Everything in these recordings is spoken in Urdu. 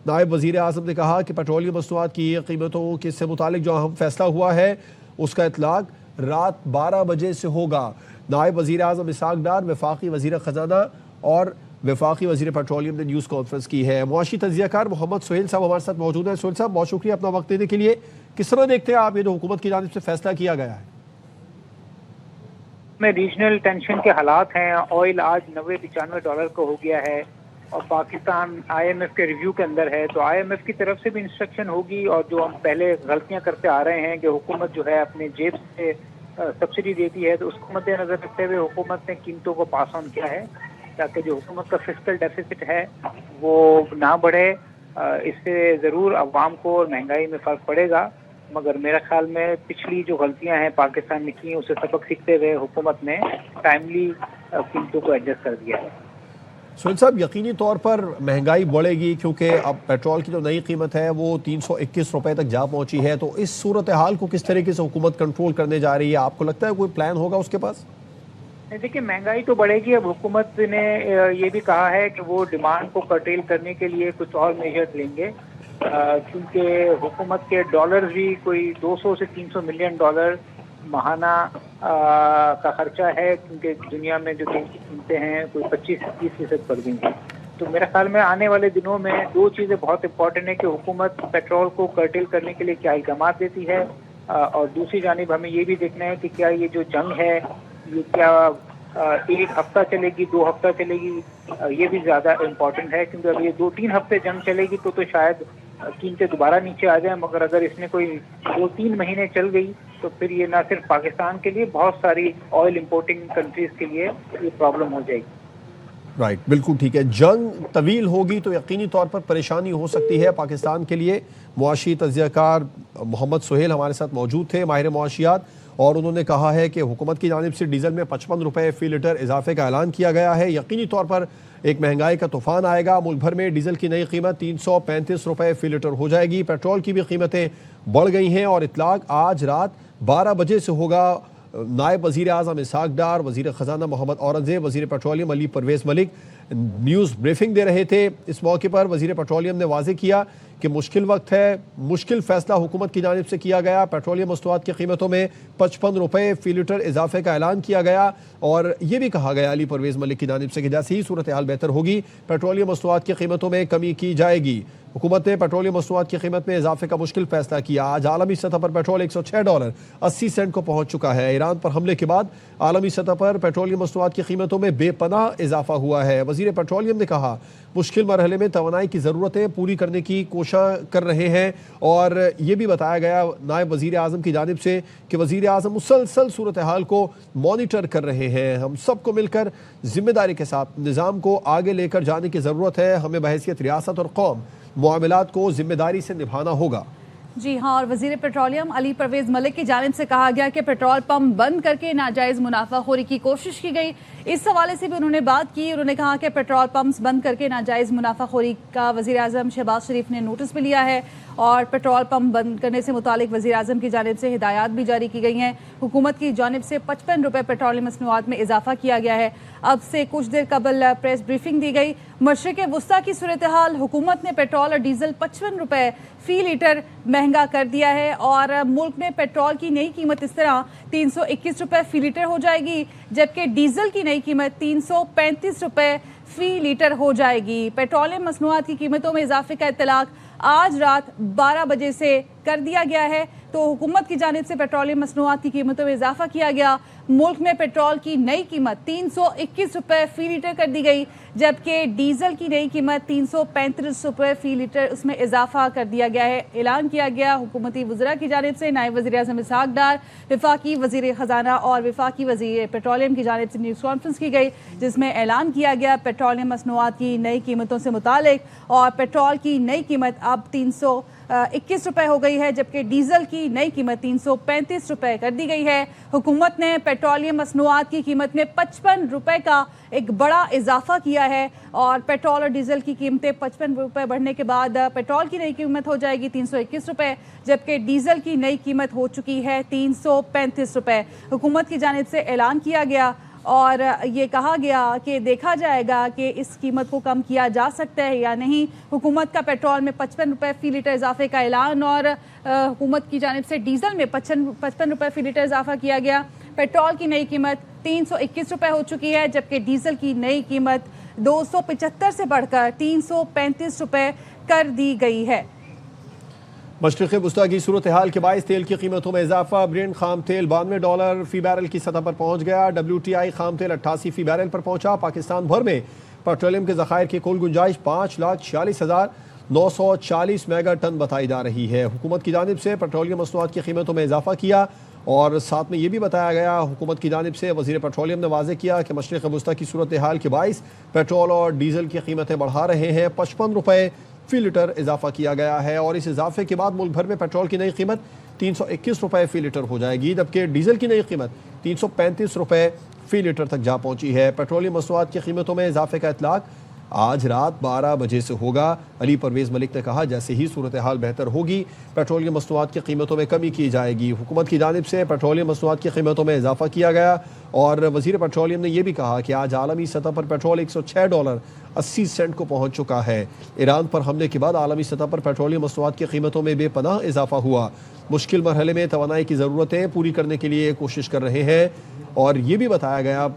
نائب وزیر اعظم نے کہا کہ پیٹرولیم مصنوعات کی قیمتوں کے سے متعلق جو اہم فیصلہ ہوا ہے اس کا اطلاق رات 12 بجے سے ہوگا۔ نائب وزیر اعظم اسحاق ڈار، وفاقی وزیر خزانہ اور وفاقی وزیر پیٹرولیم نے نیوز کانفرنس کی ہے۔ معاشی تجزیہ کار محمد سہیل صاحب ہمارے ساتھ موجود ہیں۔ سہیل صاحب، بہت شکریہ اپنا وقت دینے کے لیے۔ کس طرح دیکھتے ہیں آپ یہ جو حکومت کی جانب سے فیصلہ کیا گیا ہے؟ میں ریجنل ٹینشن کے حالات ہیں، آئل آج $90-95 کا ہو گیا ہے اور پاکستان IMF کے ریویو کے اندر ہے، تو IMF کی طرف سے بھی انسٹرکشن ہوگی، اور جو ہم پہلے غلطیاں کرتے آ رہے ہیں کہ حکومت جو ہے اپنے جیب سے سبسڈی دیتی ہے، تو اس کو مد نظر رکھتے ہوئے حکومت نے قیمتوں کو پاس آن کیا ہے تاکہ جو حکومت کا فسکل ڈیفیسٹ ہے وہ نہ بڑھے۔ اس سے ضرور عوام کو اور مہنگائی میں فرق پڑے گا، مگر میرا خیال میں پچھلی جو غلطیاں ہیں پاکستان نے کی اسے سبق سیکھتے ہوئے حکومت نے ٹائملی قیمتوں کو ایڈجسٹ کر دیا ہے۔ سہیل صاحب، یقینی طور پر مہنگائی بڑھے گی کیونکہ اب پیٹرول کی جو نئی قیمت ہے وہ $321 تک جا پہنچی ہے، تو اس صورتحال کو کس طریقے سے حکومت کنٹرول کرنے جا رہی ہے؟ آپ کو لگتا ہے کوئی پلان ہوگا اس کے پاس؟ دیکھیں، مہنگائی تو بڑھے گی۔ اب حکومت نے یہ بھی کہا ہے کہ وہ ڈیمانڈ کو کرٹیل کرنے کے لیے کچھ اور میجر لیں گے، کیونکہ حکومت کے ڈالرز بھی کوئی $200 سے $300 ملین ماہانہ کا خرچہ ہے، کیونکہ دنیا میں جو تیل کی قیمتیں ہیں کوئی 25-30% بڑھ گئی ہیں۔ تو میرے خیال میں آنے والے دنوں میں دو چیزیں بہت امپورٹنٹ ہیں کہ حکومت پیٹرول کو کرٹیل کرنے کے لیے کیا اقدامات دیتی ہے، اور دوسری جانب ہمیں یہ بھی دیکھنا ہے کہ کیا یہ جو جنگ ہے یہ کیا 1 ہفتہ چلے گی، 2 ہفتہ چلے گی، یہ بھی زیادہ امپورٹنٹ ہے، کیونکہ اگر یہ 2-3 ہفتے جنگ چلے گی تو شاید قیمتیں دوبارہ نیچے آ جائیں، مگر اگر اس میں کوئی 2-3 مہینے چل گئی تو پھر یہ نہ صرف پاکستان کے لیے، بہت ساری آئل امپورٹنگ کنٹریز کے لیے یہ پرابلم ہو جائے گی۔ رائٹ، بالکل ٹھیک ہے۔ جنگ طویل ہوگی تو یقینی طور پر پریشانی ہو سکتی ہے پاکستان کے لیے۔ معاشی تجزیہ کار محمد سہیل ہمارے ساتھ موجود تھے، ماہر معاشیات، اور انہوں نے کہا ہے کہ حکومت کی جانب سے ڈیزل میں $55 فی لیٹر اضافے کا اعلان کیا گیا ہے۔ یقینی طور پر ایک مہنگائی کا طوفان آئے گا۔ ملک بھر میں ڈیزل کی نئی قیمت $335 فی لیٹر ہو جائے گی۔ پیٹرول کی بھی قیمتیں بڑھ گئی ہیں اور اطلاق آج رات 12 بجے سے ہوگا۔ نائب وزیر اعظم اسحاق ڈار، وزیر خزانہ محمد اورنگزیب، وزیر پیٹرولیم علی پرویز ملک نیوز بریفنگ دے رہے تھے۔ اس موقع پر وزیر پیٹرولیم نے واضح کیا کہ مشکل وقت ہے، مشکل فیصلہ حکومت کی جانب سے کیا گیا۔ پیٹرولیم مصنوعات کی قیمتوں میں $55 فی لیٹر اضافے کا اعلان کیا گیا، اور یہ بھی کہا گیا علی پرویز ملک کی جانب سے کہ جیسے ہی صورتحال بہتر ہوگی پیٹرولیم مصنوعات کی قیمتوں میں کمی کی جائے گی۔ حکومت نے پیٹرولیم مصنوعات کی قیمت میں اضافے کا مشکل فیصلہ کیا۔ آج عالمی سطح پر پیٹرول $106.80 کو پہنچ چکا ہے۔ ایران پر حملے کے بعد عالمی سطح پر پیٹرولیم مصنوعات کی قیمتوں میں بے پناہ اضافہ ہوا ہے۔ وزیر پیٹرولیم نے کہا مشکل مرحلے میں توانائی کی ضرورتیں پوری کرنے کی کوشش کر رہے ہیں، اور یہ بھی بتایا گیا نائب وزیر اعظم کی جانب سے کہ وزیر اعظم مسلسل صورتحال کو مانیٹر کر رہے ہیں۔ ہم سب کو مل کر ذمہ داری کے ساتھ نظام کو آگے لے کر جانے کی ضرورت ہے۔ ہمیں بحیثیت ریاست اور قوم معاملات کو ذمہ داری سے نبھانا ہوگا۔ جی ہاں، اور وزیر پیٹرولیم علی پرویز ملک کی جانب سے کہا گیا کہ پیٹرول پمپ بند کر کے ناجائز منافع خوری کی کوشش کی گئی۔ اس حوالے سے بھی انہوں نے بات کی۔ انہوں نے کہا کہ پیٹرول پمپس بند کر کے ناجائز منافع خوری کا وزیر اعظم شہباز شریف نے نوٹس بھی لیا ہے، اور پیٹرول پمپ بند کرنے سے متعلق وزیر اعظم کی جانب سے ہدایات بھی جاری کی گئی ہیں۔ حکومت کی جانب سے $55 پیٹرولیم مصنوعات میں اضافہ کیا گیا ہے۔ اب سے کچھ دیر قبل پریس بریفنگ دی گئی۔ مشرق وسطیٰ کی صورتحال، حکومت نے پیٹرول اور ڈیزل $55 فی لیٹر مہنگا کر دیا ہے، اور ملک میں پیٹرول کی نئی قیمت اس طرح $321 فی لیٹر ہو جائے گی، جبکہ ڈیزل کی نئی قیمت $335 فی لیٹر ہو جائے گی۔ پیٹرولیم مصنوعات کی قیمتوں میں اضافے کا اطلاق آج رات 12 بجے سے کر دیا گیا ہے۔ تو حکومت کی جانب سے پیٹرولیم مصنوعات کی قیمتوں میں اضافہ کیا گیا۔ ملک میں پیٹرول کی نئی قیمت $321 فی لیٹر کر دی گئی، جبکہ ڈیزل کی نئی قیمت $335 فی لیٹر اس میں اضافہ کر دیا گیا ہے۔ اعلان کیا گیا حکومتی وزراء کی جانب سے۔ نائب وزیر اعظم اسحاق ڈار، وفاقی وزیر خزانہ اور وفاقی وزیر پیٹرولیم کی جانب سے نیوز کانفرنس کی گئی، جس میں اعلان کیا گیا پیٹرولیم مصنوعات کی نئی قیمتوں سے متعلق، اور پیٹرول کی نئی قیمت اب $321 ہو گئی ہے، جبکہ ڈیزل کی نئی قیمت $335 کر دی گئی ہے۔ حکومت نے پیٹرولیم مصنوعات کی قیمت میں $55 کا ایک بڑا اضافہ کیا ہے، اور پیٹرول اور ڈیزل کی قیمتیں $55 بڑھنے کے بعد پیٹرول کی نئی قیمت ہو جائے گی $321، جبکہ ڈیزل کی نئی قیمت ہو چکی ہے $335۔ حکومت کی جانب سے اعلان کیا گیا، اور یہ کہا گیا کہ دیکھا جائے گا کہ اس قیمت کو کم کیا جا سکتا ہے یا نہیں۔ حکومت کا پیٹرول میں 55 روپے فی لیٹر اضافے کا اعلان، اور حکومت کی جانب سے ڈیزل میں 55 روپے فی لیٹر اضافہ کیا گیا۔ پیٹرول کی نئی قیمت 321 روپے ہو چکی ہے، جبکہ ڈیزل کی نئی قیمت 275 سے بڑھ کر 335 روپے کر دی گئی ہے۔ مشرق وسطیٰ کی صورتحال کے باعث تیل کی قیمتوں میں اضافہ۔ برنٹ خام تیل $92 فی بیرل کی سطح پر پہنچ گیا۔ WTI خام تیل 88 فی بیرل پر پہنچا۔ پاکستان بھر میں پیٹرولیم کے ذخائر کی کل گنجائش 5,46,940 میگا ٹن بتائی جا رہی ہے۔ حکومت کی جانب سے پیٹرولیم مصنوعات کی قیمتوں میں اضافہ کیا، اور ساتھ میں یہ بھی بتایا گیا، حکومت کی جانب سے وزیر پیٹرولیم نے واضح کیا کہ مشرق وسطیٰ کی صورتحال کے باعث پیٹرول اور ڈیزل کی قیمتیں بڑھا رہے ہیں۔ 55 روپے فی لیٹر اضافہ کیا گیا ہے، اور اس اضافے کے بعد ملک بھر میں پیٹرول کی نئی قیمت 321 روپے فی لیٹر ہو جائے گی، جبکہ ڈیزل کی نئی قیمت 335 روپے فی لیٹر تک جا پہنچی ہے۔ پیٹرولیم مصنوعات کی قیمتوں میں اضافے کا اطلاق آج رات 12 بجے سے ہوگا۔ علی پرویز ملک نے کہا جیسے ہی صورتحال بہتر ہوگی پیٹرولیم مصنوعات کی قیمتوں میں کمی کی جائے گی۔ حکومت کی جانب سے پیٹرولیم مصنوعات کی قیمتوں میں اضافہ کیا گیا، اور وزیر پیٹرولیم نے یہ بھی کہا کہ آج عالمی سطح پر پیٹرول $106.80 کو پہنچ چکا ہے۔ ایران پر حملے کے بعد عالمی سطح پر پیٹرولیم مصنوعات کی قیمتوں میں بے پناہ اضافہ ہوا۔ مشکل مرحلے میں توانائی کی ضرورتیں پوری کرنے کے لیے کوشش کر رہے ہیں، اور یہ بھی بتایا گیا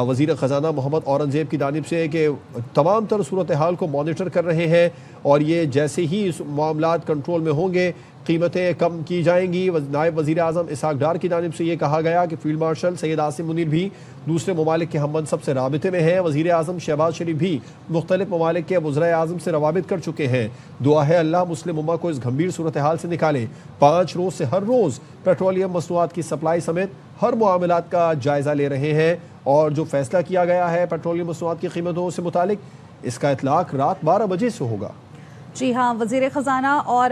وزیر خزانہ محمد اورنگزیب کی جانب سے کہ تمام تر صورتحال کو مانیٹر کر رہے ہیں، اور یہ جیسے ہی معاملات کنٹرول میں ہوں گے قیمتیں کم کی جائیں گی۔ نائب وزیر اعظم اسحاق ڈار کی جانب سے یہ کہا گیا کہ فیلڈ مارشل سید عاصم منیر بھی دوسرے ممالک کے ہم منصب سے رابطے میں ہیں۔ وزیر اعظم شہباز شریف بھی مختلف ممالک کے وزرائے اعظم سے روابط کر چکے ہیں۔ دعا ہے اللہ مسلم امہ کو اس گھمبیر صورتحال سے نکالے۔ 5 روز سے ہر روز پیٹرولیم مصنوعات کی سپلائی سمیت ہر معاملات کا جائزہ لے رہے ہیں، اور جو فیصلہ کیا گیا ہے پیٹرولیم مصنوعات کی قیمتوں سے متعلق اس کا اطلاق رات 12 بجے سے ہوگا۔ جی ہاں، وزیر خزانہ اور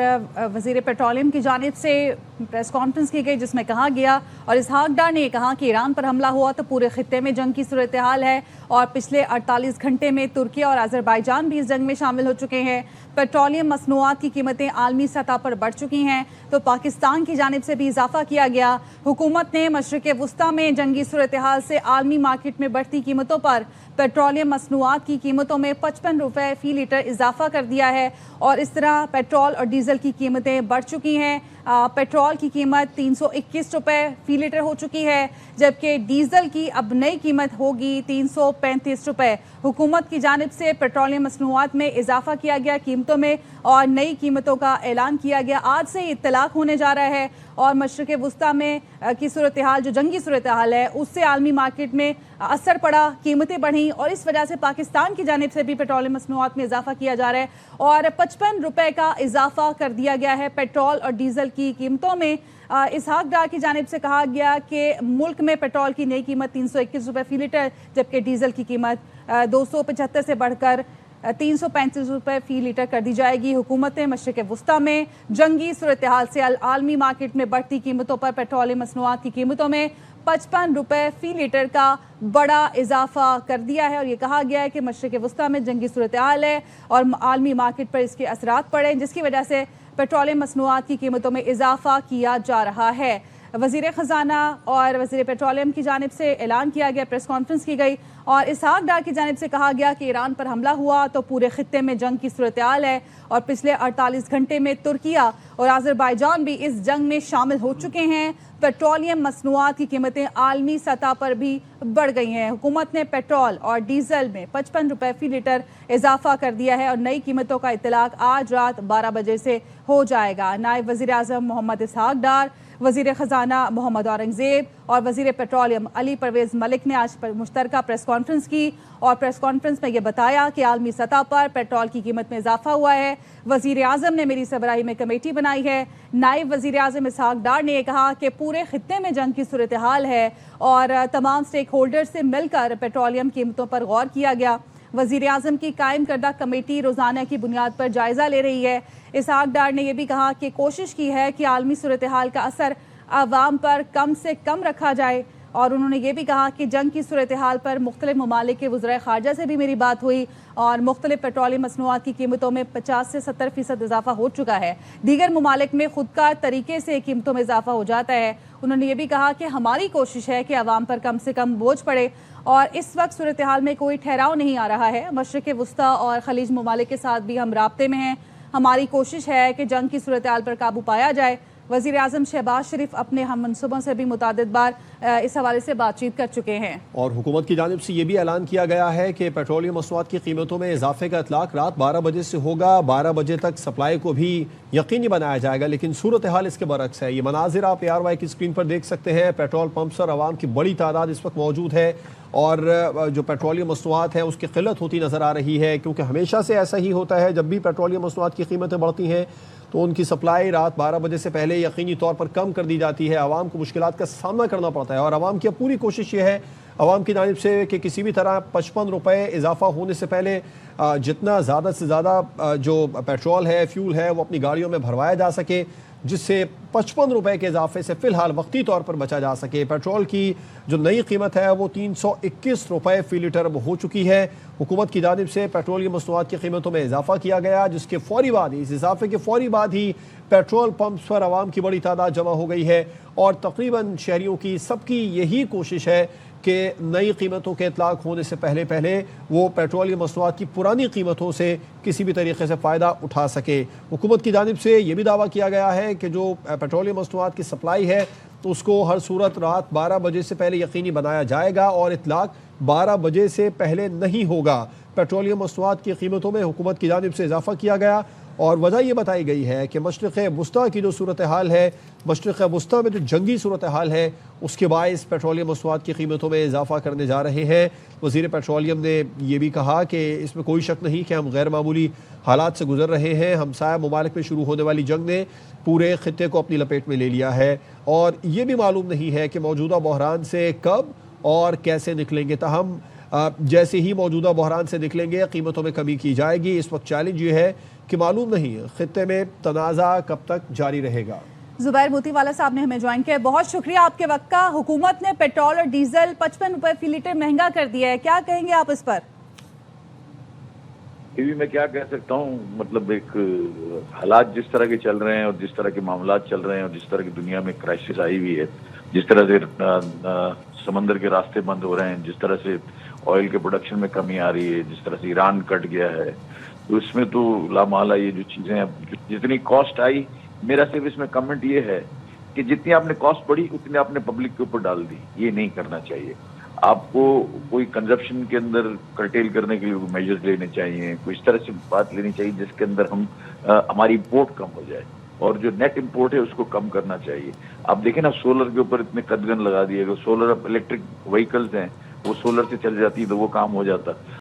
وزیر پیٹرولیم کی جانب سے پریس کانفرنس کی گئی، جس میں کہا گیا، اور اسحاق ڈار نے یہ کہا کہ ایران پر حملہ ہوا تو پورے خطے میں جنگ کی صورتحال ہے، اور پچھلے 48 گھنٹے میں ترکیہ اور آذربائیجان بھی اس جنگ میں شامل ہو چکے ہیں۔ پیٹرولیم مصنوعات کی قیمتیں عالمی سطح پر بڑھ چکی ہیں، تو پاکستان کی جانب سے بھی اضافہ کیا گیا۔ حکومت نے مشرق وسطیٰ میں جنگی صورتحال سے عالمی مارکیٹ میں بڑھتی قیمتوں پر پیٹرولیم مصنوعات کی قیمتوں میں 55 روپے فی لیٹر اضافہ کر دیا ہے، اور اس طرح پیٹرول اور ڈیزل کی قیمتیں بڑھ چکی ہیں۔ پیٹرول کی قیمت 321 روپے فی لیٹر ہو چکی ہے، جبکہ ڈیزل کی اب نئی قیمت ہوگی 335 روپے۔ حکومت کی جانب سے پیٹرولیم مصنوعات میں اضافہ کیا گیا قیمتوں میں، اور نئی قیمتوں کا اعلان کیا گیا۔ آج سے اطلاق ہونے جا رہا ہے، اور مشرق وسطیٰ میں کی صورتحال جو جنگی صورتحال ہے اس سے عالمی مارکیٹ میں اثر پڑا، قیمتیں بڑھیں، اور اس وجہ سے پاکستان کی جانب سے بھی پیٹرولیم مصنوعات میں اضافہ کیا جا رہا ہے، اور 55 روپے کا اضافہ کر دیا گیا ہے پیٹرول اور ڈیزل کی قیمتوں میں۔ اسحاق ڈار کی جانب سے کہا گیا کہ ملک میں پیٹرول کی نئی قیمت 321 روپے فی لیٹر، جبکہ ڈیزل کی قیمت 275 سے بڑھ کر 335 روپے فی لیٹر کر دی جائے گی۔ حکومت نے مشرق وسطیٰ میں جنگی صورتحال سے عالمی مارکیٹ میں بڑھتی قیمتوں پر پیٹرولیم مصنوعات کی قیمتوں میں 55 روپے فی لیٹر کا بڑا اضافہ کر دیا ہے، اور یہ کہا گیا ہے کہ مشرق وسطیٰ میں جنگی صورتحال ہے اور عالمی مارکیٹ پر اس کے اثرات پڑے، جس کی وجہ سے پیٹرولیم مصنوعات کی قیمتوں میں اضافہ کیا جا رہا ہے۔ وزیر خزانہ اور وزیر پیٹرولیم کی جانب سے اعلان کیا گیا، پریس کانفرنس کی گئی، اور اسحاق ڈار کی جانب سے کہا گیا کہ ایران پر حملہ ہوا تو پورے خطے میں جنگ کی صورتحال ہے، اور پچھلے 48 گھنٹے میں ترکیہ اور آذربائیجان بھی اس جنگ میں شامل ہو چکے ہیں۔ پیٹرولیم مصنوعات کی قیمتیں عالمی سطح پر بھی بڑھ گئی ہیں۔ حکومت نے پیٹرول اور ڈیزل میں 55 روپے فی لیٹر اضافہ کر دیا ہے، اور نئی قیمتوں کا اطلاق آج رات 12 بجے سے ہو جائے گا۔ نائب وزیر اعظم محمد اسحاق ڈار، وزیر خزانہ محمد اورنگزیب اور وزیر پیٹرولیم علی پرویز ملک نے آج مشترکہ پریس کانفرنس کی، اور پریس کانفرنس میں یہ بتایا کہ عالمی سطح پر پیٹرول کی قیمت میں اضافہ ہوا ہے۔ وزیر اعظم نے میری سربراہی میں کمیٹی بنائی ہے۔ نائب وزیر اعظم اسحاق ڈار نے یہ کہا کہ پورے خطے میں جنگ کی صورتحال ہے، اور تمام سٹیک ہولڈر سے مل کر پیٹرولیم قیمتوں پر غور کیا گیا۔ وزیر اعظم کی قائم کردہ کمیٹی روزانہ کی بنیاد پر جائزہ لے رہی ہے۔ اسحاق ڈار نے یہ بھی کہا کہ کوشش کی ہے کہ عالمی صورتحال کا اثر عوام پر کم سے کم رکھا جائے، اور انہوں نے یہ بھی کہا کہ جنگ کی صورتحال پر مختلف ممالک کے وزرائے خارجہ سے بھی میری بات ہوئی اور مختلف پیٹرولیم مصنوعات کی قیمتوں میں 50 سے 70% اضافہ ہو چکا ہے. دیگر ممالک میں خودکار طریقے سے قیمتوں میں اضافہ ہو جاتا ہے. انہوں نے یہ بھی کہا کہ ہماری کوشش ہے کہ عوام پر کم سے کم بوجھ پڑے اور اس وقت صورتحال میں کوئی ٹھہراؤ نہیں آ رہا ہے. مشرق وسطیٰ اور خلیج ممالک کے ساتھ بھی ہم رابطے میں ہیں. ہماری کوشش ہے کہ جنگ کی صورتحال پر قابو پایا جائے. وزیر اعظم شہباز شریف اپنے ہم منصبوں سے بھی متعدد بار اس حوالے سے بات چیت کر چکے ہیں. اور حکومت کی جانب سے یہ بھی اعلان کیا گیا ہے کہ پیٹرولیم مصنوعات کی قیمتوں میں اضافے کا اطلاق رات 12 بجے سے ہوگا. 12 بجے تک سپلائی کو بھی یقینی بنایا جائے گا. لیکن صورتحال اس کے برعکس ہے. یہ مناظر آپ ARY کی اسکرین پر دیکھ سکتے ہیں. پیٹرول پمپس پر عوام کی بڑی تعداد اس وقت موجود ہے اور جو پیٹرولیم مصنوعات ہیں اس کی قلت ہوتی نظر آ رہی ہے، کیونکہ ہمیشہ سے ایسا ہی ہوتا ہے. جب بھی پیٹرولیم مصنوعات کی قیمتیں بڑھتی ہیں تو ان کی سپلائی رات 12 بجے سے پہلے یقینی طور پر کم کر دی جاتی ہے. عوام کو مشکلات کا سامنا کرنا پڑتا ہے اور عوام کی پوری کوشش یہ ہے عوام کی جانب سے کہ کسی بھی طرح 55 روپے اضافہ ہونے سے پہلے جتنا زیادہ سے زیادہ جو پیٹرول ہے، فیول ہے، وہ اپنی گاڑیوں میں بھروایا جا سکے، جس سے 55 روپے کے اضافے سے فی الحال وقتی طور پر بچا جا سکے. پیٹرول کی جو نئی قیمت ہے وہ 321 روپے فی لیٹر ہو چکی ہے. حکومت کی جانب سے پیٹرولیم مصنوعات کی قیمتوں میں اضافہ کیا گیا، جس کے فوری بعد ہی، اس اضافے کے فوری بعد ہی پیٹرول پمپس پر عوام کی بڑی تعداد جمع ہو گئی ہے اور تقریباً شہریوں کی سب کی یہی کوشش ہے کہ نئی قیمتوں کے اطلاق ہونے سے پہلے وہ پیٹرولیم مصنوعات کی پرانی قیمتوں سے کسی بھی طریقے سے فائدہ اٹھا سکے. حکومت کی جانب سے یہ بھی دعویٰ کیا گیا ہے کہ جو پیٹرولیم مصنوعات کی سپلائی ہے اس کو ہر صورت رات 12 بجے سے پہلے یقینی بنایا جائے گا اور اطلاق 12 بجے سے پہلے نہیں ہوگا. پیٹرولیم مصنوعات کی قیمتوں میں حکومت کی جانب سے اضافہ کیا گیا اور وجہ یہ بتائی گئی ہے کہ مشرق وسطیٰ کی جو صورتحال ہے، مشرق وسطیٰ میں جو جنگی صورتحال ہے، اس کے باعث پیٹرولیم مصنوعات کی قیمتوں میں اضافہ کرنے جا رہے ہیں. وزیر پیٹرولیم نے یہ بھی کہا کہ اس میں کوئی شک نہیں کہ ہم غیر معمولی حالات سے گزر رہے ہیں. ہمسایہ ممالک میں شروع ہونے والی جنگ نے پورے خطے کو اپنی لپیٹ میں لے لیا ہے اور یہ بھی معلوم نہیں ہے کہ موجودہ بحران سے کب اور کیسے نکلیں گے. تاہم جیسے ہی موجودہ بحران سے نکلیں گے قیمتوں میں کمی کی جائے گی. اس وقت چیلنج یہ ہے کہ معلوم نہیں خطے میں تنازع کب تک جاری رہے گا. زبیر موتی والا صاحب نے ہمیں جوائن کیا. بہت شکریہ آپ کے وقت کا. حکومت نے پیٹرول اور ڈیزل 55 روپے فی لیٹر مہنگا کر دیا ہے، کیا کہیں گے آپ اس پر؟ میں کیا کہہ سکتا ہوں، مطلب ایک حالات جس طرح کے چل رہے ہیں اور جس طرح کے معاملات چل رہے ہیں اور جس طرح کی دنیا میں کرائسس آئی ہوئی ہے، جس طرح سے سمندر کے راستے بند ہو رہے ہیں، جس طرح سے آئل کے پروڈکشن میں کمی آ رہی ہے، جس طرح سے ایران کٹ گیا ہے، تو اس میں تو لامحالہ یہ جو چیزیں ہیں، جتنی کاسٹ آئی، میرا صرف اس میں کمنٹ یہ ہے کہ جتنی آپ نے کاسٹ بڑھی اتنی آپ نے پبلک کے اوپر ڈال دی. یہ نہیں کرنا چاہیے. آپ کو کوئی کنزپشن کے اندر کرٹیل کرنے کے لیے میجرز لینے چاہیے، کوئی اس طرح سے بات لینی چاہیے جس کے اندر ہماری امپورٹ کم ہو جائے اور جو نیٹ امپورٹ ہے اس کو کم کرنا چاہیے. آپ دیکھیں نا، سولر کے اوپر اتنے قدغن لگا دیے گئے. سولر الیکٹرک وہیکلز ہیں، وہ سولر سے چل جاتی ہے تو وہ کام ہو جاتا.